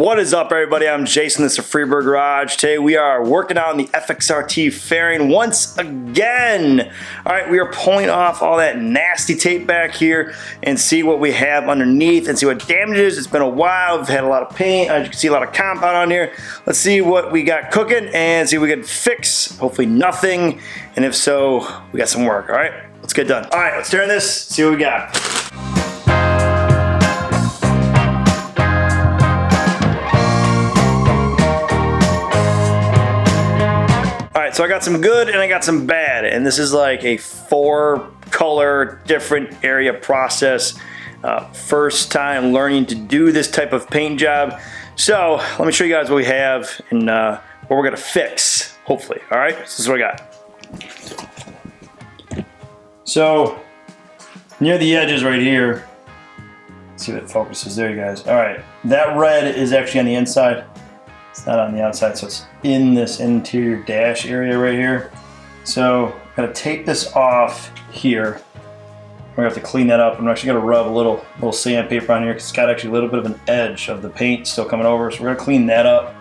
What is up, everybody? I'm Jason. This is Freeburg Garage. Today we are working on the FXRT fairing once again. All right, we are pulling off all that nasty tape back here and see what we have underneath and see what damage it is. It's been a while. We've had a lot of paint. As you can see, a lot of compound on here. Let's see what we got cooking and see if we can fix. Hopefully nothing. And if so, we got some work. All right, let's get done. All right, let's turn this, see what we got. So I got some good and I got some bad, and this is like a 4-color different area process. First time learning to do this type of paint job. So let me show you guys what we have and what we're gonna fix, hopefully. All right, so this is what I got. So near the edges right here, let's see if it focuses. There, you guys. All right, that red is actually on the inside. It's not on the outside, so it's in this interior dash area right here. So I'm gonna take this off here. We're gonna have to clean that up. I'm actually gonna rub a little sandpaper on here because it's got actually a little bit of an edge of the paint still coming over. So we're gonna clean that up.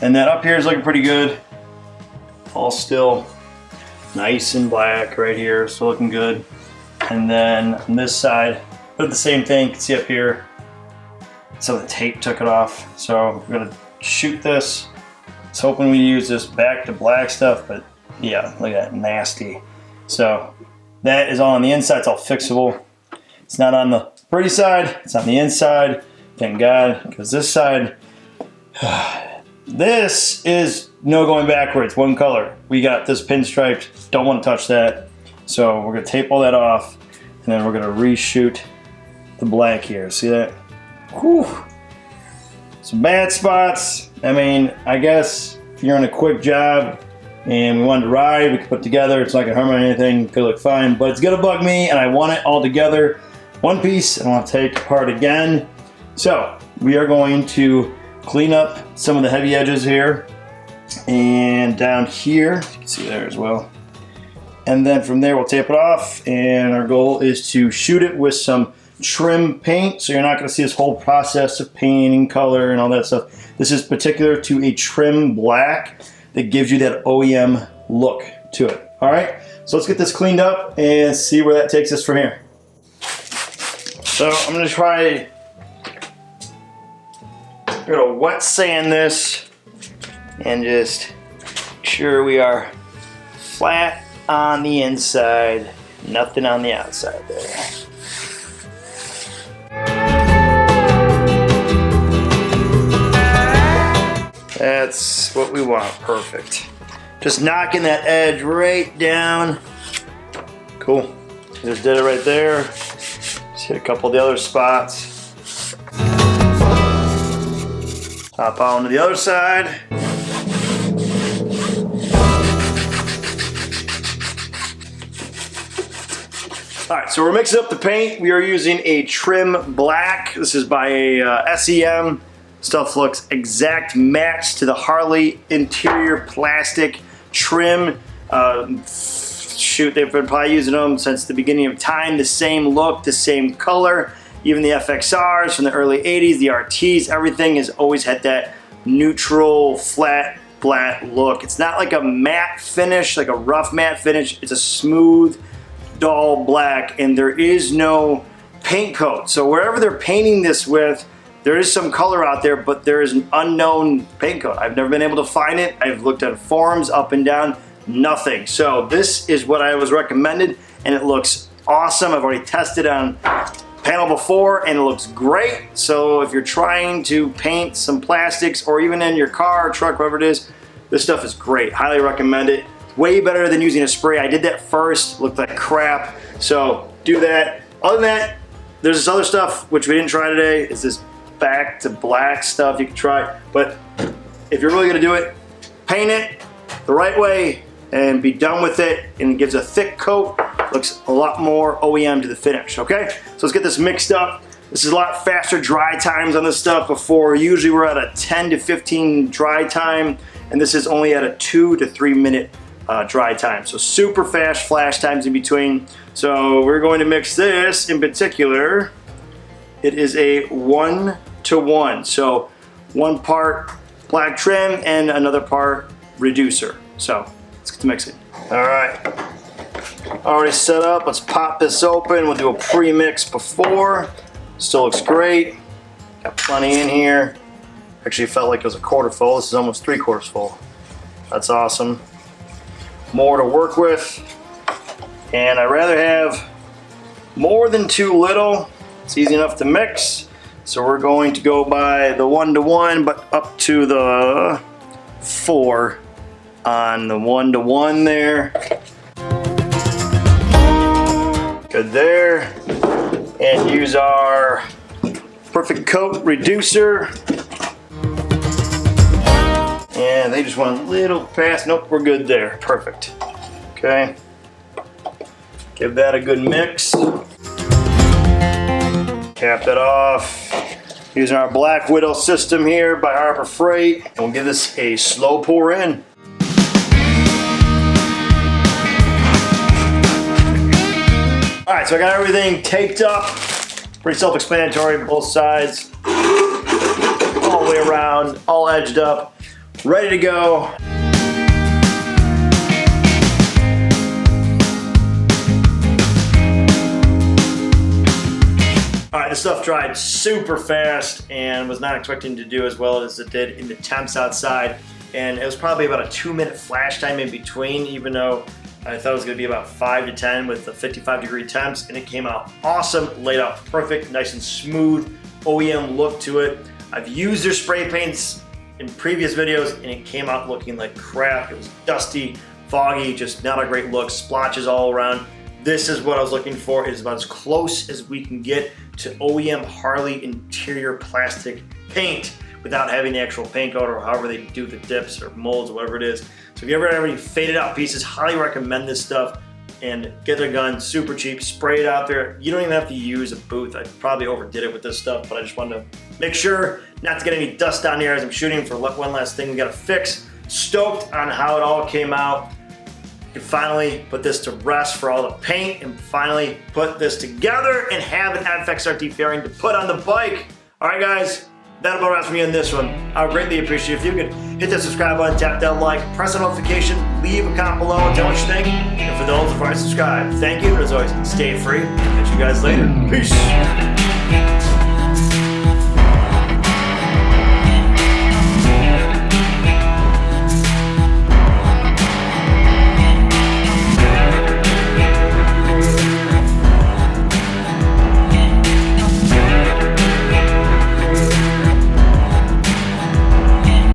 And that up here is looking pretty good. All still nice and black right here, still looking good. And then on this side, did the same thing. You can see up here, some of the tape took it off. So we're gonna shoot this. I was hoping we use this back to black stuff, but yeah, look at that, nasty. So that is all on the inside. It's all fixable. It's not on the pretty side, it's on the inside. Thank God, because this side, this is no going backwards, one color. We got this pinstriped, don't want to touch that. So we're gonna tape all that off, and then we're gonna reshoot the black here. See that? Whew. Some bad spots. I mean, I guess if you're on a quick job and we wanted to ride, we could put it together. It's not gonna harm anything, could look fine, but it's gonna bug me and I want it all together. One piece, I don't want to take it apart again. So we are going to clean up some of the heavy edges here and down here, you can see there as well. And then from there, we'll tape it off, and our goal is to shoot it with some trim paint, so you're not going to see this whole process of painting, color, and all that stuff. This is particular to a trim black that gives you that OEM look to it. All right, so let's get this cleaned up and see where that takes us from here. So I'm going to try, we're going to wet sand this and just make sure we are flat on the inside, nothing on the outside there. That's what we want, perfect. Just knocking that edge right down. Cool, just did it right there. Just hit a couple of the other spots. Hop on to the other side. All right, so we're mixing up the paint. We are using a trim black. This is by a SEM. Stuff looks exact match to the Harley interior plastic trim. Shoot, they've been probably using them since the beginning of time. The same look, the same color. Even the FXRs from the early 80s, the RTs, everything has always had that neutral, flat look. It's not like a matte finish, like a rough matte finish. It's a smooth, dull black, and there is no paint coat. So wherever they're painting this with, there is some color out there, but there is an unknown paint coat. I've never been able to find it. I've looked at forums up and down, nothing. So this is what I was recommended, and it looks awesome. I've already tested on panel before, and it looks great. So if you're trying to paint some plastics, or even in your car, truck, whatever it is, this stuff is great. Highly recommend it. Way better than using a spray. I did that first, looked like crap. So do that. Other than that, there's this other stuff, which we didn't try today. It's this back to black stuff you can try, but if you're really gonna do it, paint it the right way and be done with it, and it gives a thick coat, looks a lot more OEM to the finish. Okay, so let's get this mixed up. This is a lot faster dry times on this stuff. Before, usually we're at a 10 to 15 dry time, and this is only at a 2 to 3 minute dry time. So super fast flash times in between. So we're going to mix this in particular. It is a 1-to-1. So 1 part black trim and another part reducer. So let's get to mixing. All right, already set up. Let's pop this open. We'll do a pre-mix before. Still looks great. Got plenty in here. Actually felt like it was a quarter full. This is almost 3/4 full. That's awesome. More to work with. And I'd rather have more than too little. It's easy enough to mix. So we're going to go by the 1-to-1, but up to the 4 on the 1-to-1 there. Good there. And use our Perfect Coat reducer. And they just went a little fast. Nope, we're good there. Perfect. Okay. Give that a good mix. Cap that off. Using our Black Widow system here by Harbor Freight. And we'll give this a slow pour in. Alright, so I got everything taped up. Pretty self-explanatory, both sides. All the way around, all edged up. Ready to go. Alright, this stuff dried super fast and was not expecting to do as well as it did in the temps outside. And it was probably about a 2-minute flash time in between, even though I thought it was going to be about 5 to 10 with the 55-degree temps, and it came out awesome, laid out perfect, nice and smooth, OEM look to it. I've used their spray paints in previous videos, and it came out looking like crap. It was dusty, foggy, just not a great look, splotches all around. This is what I was looking for. It is about as close as we can get to OEM Harley interior plastic paint without having the actual paint coat or however they do the dips or molds or whatever it is. So if you ever have any faded out pieces, highly recommend this stuff and get their gun, super cheap, spray it out there. You don't even have to use a booth. I probably overdid it with this stuff, but I just wanted to make sure not to get any dust down here as I'm shooting for one last thing we gotta fix. Stoked on how it all came out. You can finally put this to rest for all the paint and finally put this together and have an FXRT fairing to put on the bike. All right, guys. That'll about wrap for me on this one. I would greatly appreciate if you could hit that subscribe button, tap that like, press the notification, leave a comment below and tell what you think. And for those who are subscribed, thank you. And as always, stay free. Catch you guys later. Peace.